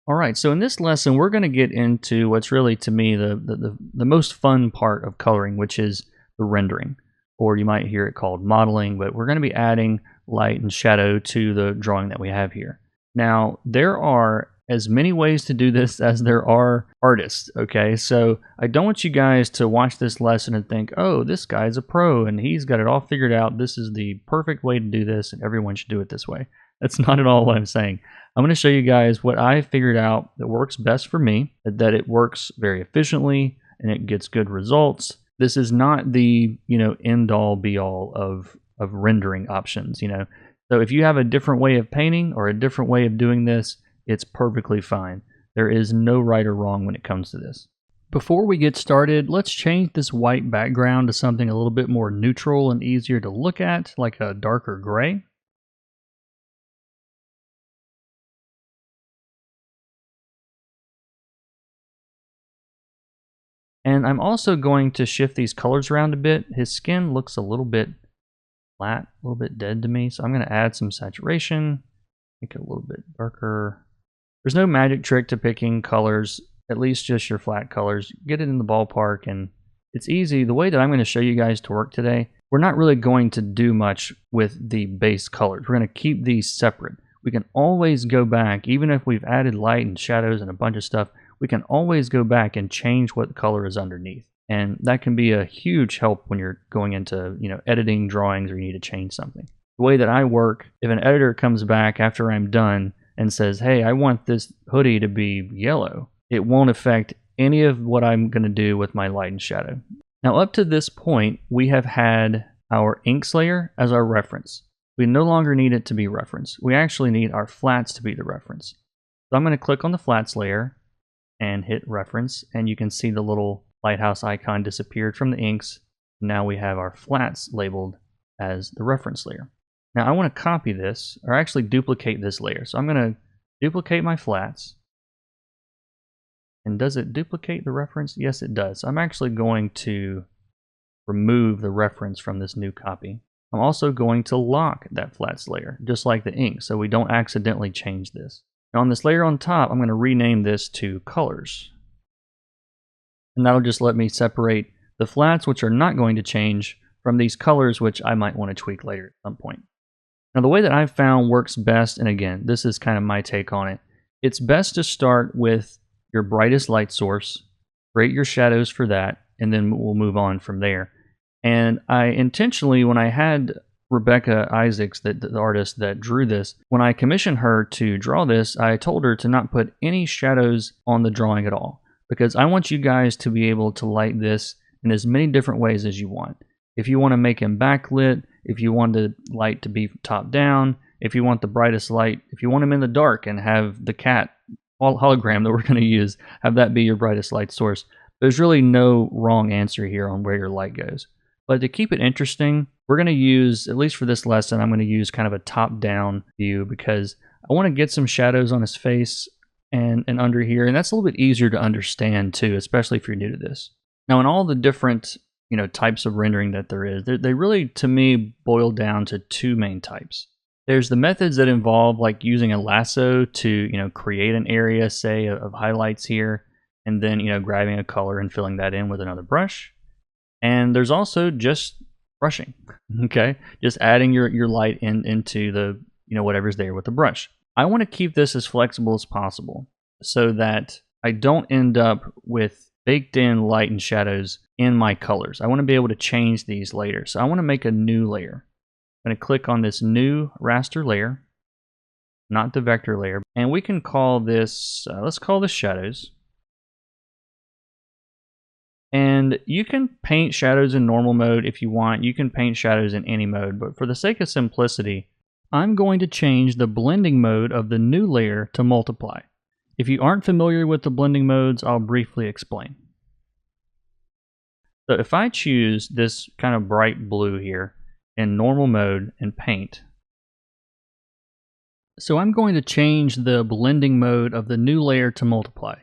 All right, so in this lesson, we're going to get into what's really, to me, the most fun part of coloring, which is the rendering, or you might hear it called modeling, but we're going to be adding light and shadow to the drawing that we have here. Now, there are as many ways to do this as there are artists, okay? So I don't want you guys to watch this lesson and think, oh, this guy's a pro and he's got it all figured out. This is the perfect way to do this and everyone should do it this way. That's not at all what I'm saying. I'm going to show you guys what I figured out that works best for me, that it works very efficiently and it gets good results. This is not the, end all be all of rendering options, So if you have a different way of painting or a different way of doing this, it's perfectly fine. There is no right or wrong when it comes to this. Before we get started, let's change this white background to something a little bit more neutral and easier to look at, like a darker gray. And I'm also going to shift these colors around a bit. His skin looks a little bit flat, a little bit dead to me. So I'm going to add some saturation, make it a little bit darker. There's no magic trick to picking colors, at least just your flat colors. Get it in the ballpark and it's easy. The way that I'm going to show you guys to work today, we're not really going to do much with the base colors. We're going to keep these separate. We can always go back, even if we've added light and shadows and a bunch of stuff, we can always go back and change what color is underneath. And that can be a huge help when you're going into, editing drawings or you need to change something. The way that I work, if an editor comes back after I'm done and says, hey, I want this hoodie to be yellow, it won't affect any of what I'm going to do with my light and shadow. Now, up to this point, we have had our inks layer as our reference. We no longer need it to be reference. We actually need our flats to be the reference. So I'm going to click on the flats layer and hit reference, and you can see the little lighthouse icon disappeared from the inks. Now we have our flats labeled as the reference layer. Now I want to copy this, or actually duplicate this layer. So I'm going to duplicate my flats. And does it duplicate the reference? Yes, it does. So I'm actually going to remove the reference from this new copy. I'm also going to lock that flats layer, just like the ink, so we don't accidentally change this. Now on this layer on top, I'm going to rename this to colors. And that'll just let me separate the flats, which are not going to change, from these colors, which I might want to tweak later at some point. Now the way that I've found works best, and again, this is kind of my take on it, it's best to start with your brightest light source, create your shadows for that, and then we'll move on from there. And I intentionally, when I had Rebecca Isaacs, the artist that drew this, when I commissioned her to draw this, I told her to not put any shadows on the drawing at all, because I want you guys to be able to light this in as many different ways as you want. If you want to make him backlit, if you want the light to be top down, if you want the brightest light, if you want him in the dark and have the cat hologram that we're going to use, have that be your brightest light source. There's really no wrong answer here on where your light goes. But to keep it interesting, we're going to use, at least for this lesson, I'm going to use kind of a top-down view because I want to get some shadows on his face and under here. And that's a little bit easier to understand too, especially if you're new to this. Now, in all the different types of rendering that there is, they really, to me, boil down to two main types. There's the methods that involve like using a lasso to create an area, say, of highlights here, and then grabbing a color and filling that in with another brush. And there's also just brushing, okay? Just adding your light into the, whatever's there with the brush. I want to keep this as flexible as possible so that I don't end up with baked in light and shadows in my colors. I want to be able to change these later. So I want to make a new layer. I'm going to click on this new raster layer, not the vector layer. And we can call this, let's call this shadows. And you can paint shadows in normal mode if you want. You can paint shadows in any mode, but for the sake of simplicity, I'm going to change the blending mode of the new layer to multiply. If you aren't familiar with the blending modes, I'll briefly explain. So if I choose this kind of bright blue here in normal mode and paint, so I'm going to change the blending mode of the new layer to multiply.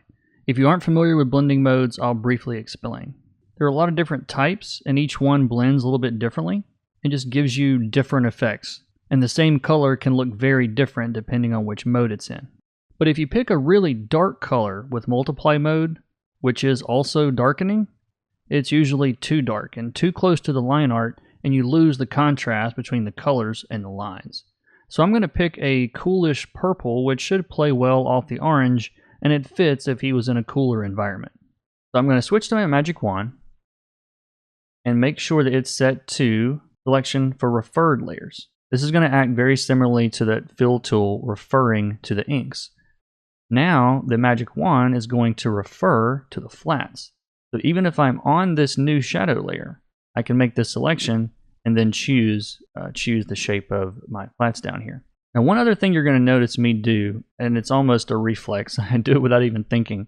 If you aren't familiar with blending modes, I'll briefly explain. There are a lot of different types, and each one blends a little bit differently and just gives you different effects. And the same color can look very different depending on which mode it's in. But if you pick a really dark color with multiply mode, which is also darkening, it's usually too dark and too close to the line art, and you lose the contrast between the colors and the lines. So I'm going to pick a coolish purple, which should play well off the orange, and it fits if he was in a cooler environment. So I'm going to switch to my magic wand and make sure that it's set to selection for referred layers. This is going to act very similarly to that fill tool referring to the inks. Now the magic wand is going to refer to the flats. So even if I'm on this new shadow layer, I can make this selection and then choose the shape of my flats down here. Now one other thing you're going to notice me do, and it's almost a reflex, I do it without even thinking,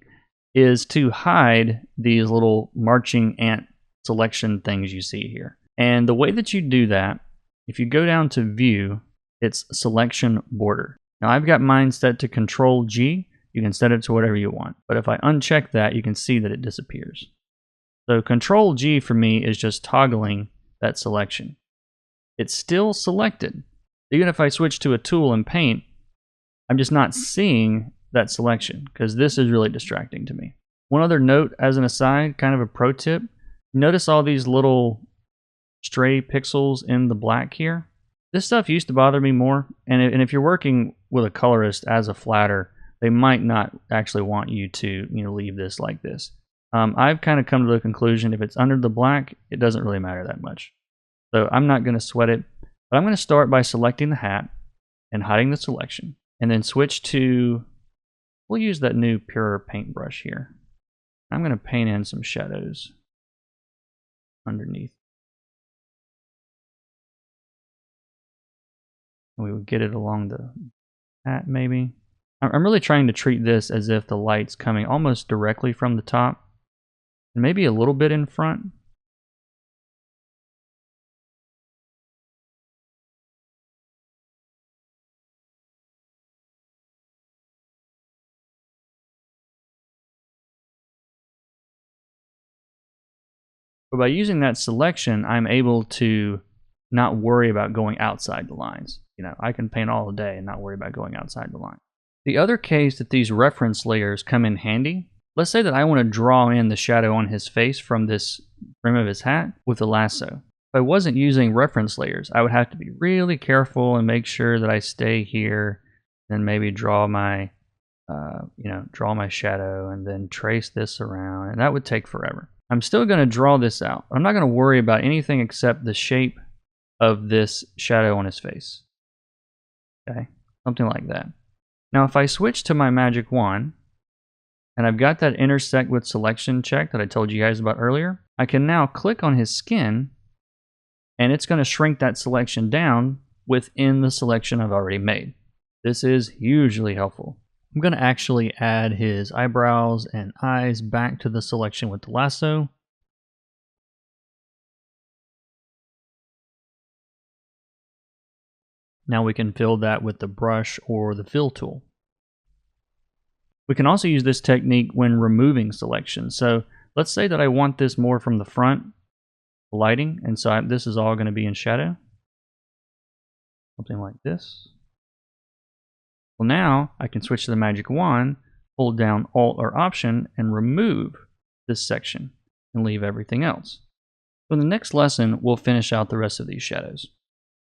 is to hide these little marching ant selection things you see here. And the way that you do that, if you go down to view, it's selection border. Now I've got mine set to Control G. You can set it to whatever you want. But if I uncheck that, you can see that it disappears. So Control G for me is just toggling that selection. It's still selected. Even if I switch to a tool and paint, I'm just not seeing that selection because this is really distracting to me. One other note as an aside, kind of a pro tip, notice all these little stray pixels in the black here. This stuff used to bother me more, and if you're working with a colorist as a flatter, they might not actually want you to leave this like this. I've kind of come to the conclusion if it's under the black, it doesn't really matter that much. So I'm not going to sweat it, but I'm going to start by selecting the hat and hiding the selection, and then switch to, we'll use that new pure paintbrush here. I'm going to paint in some shadows underneath. We would get it along the hat maybe. I'm really trying to treat this as if the light's coming almost directly from the top, and maybe a little bit in front. But by using that selection, I'm able to not worry about going outside the lines. I can paint all day and not worry about going outside the line. The other case that these reference layers come in handy, let's say that I want to draw in the shadow on his face from this brim of his hat with the lasso. If I wasn't using reference layers, I would have to be really careful and make sure that I stay here and maybe draw my shadow and then trace this around, and that would take forever. I'm still going to draw this out. I'm not going to worry about anything except the shape of this shadow on his face. Okay, something like that. Now if I switch to my magic wand, and I've got that intersect with selection check that I told you guys about earlier, I can now click on his skin, and it's going to shrink that selection down within the selection I've already made. This is hugely helpful. I'm going to actually add his eyebrows and eyes back to the selection with the lasso. Now we can fill that with the brush or the fill tool. We can also use this technique when removing selections. So let's say that I want this more from the front, lighting, and so this is all going to be in shadow. Something like this. Well, now I can switch to the magic wand, hold down Alt or Option, and remove this section and leave everything else. So in the next lesson, we'll finish out the rest of these shadows.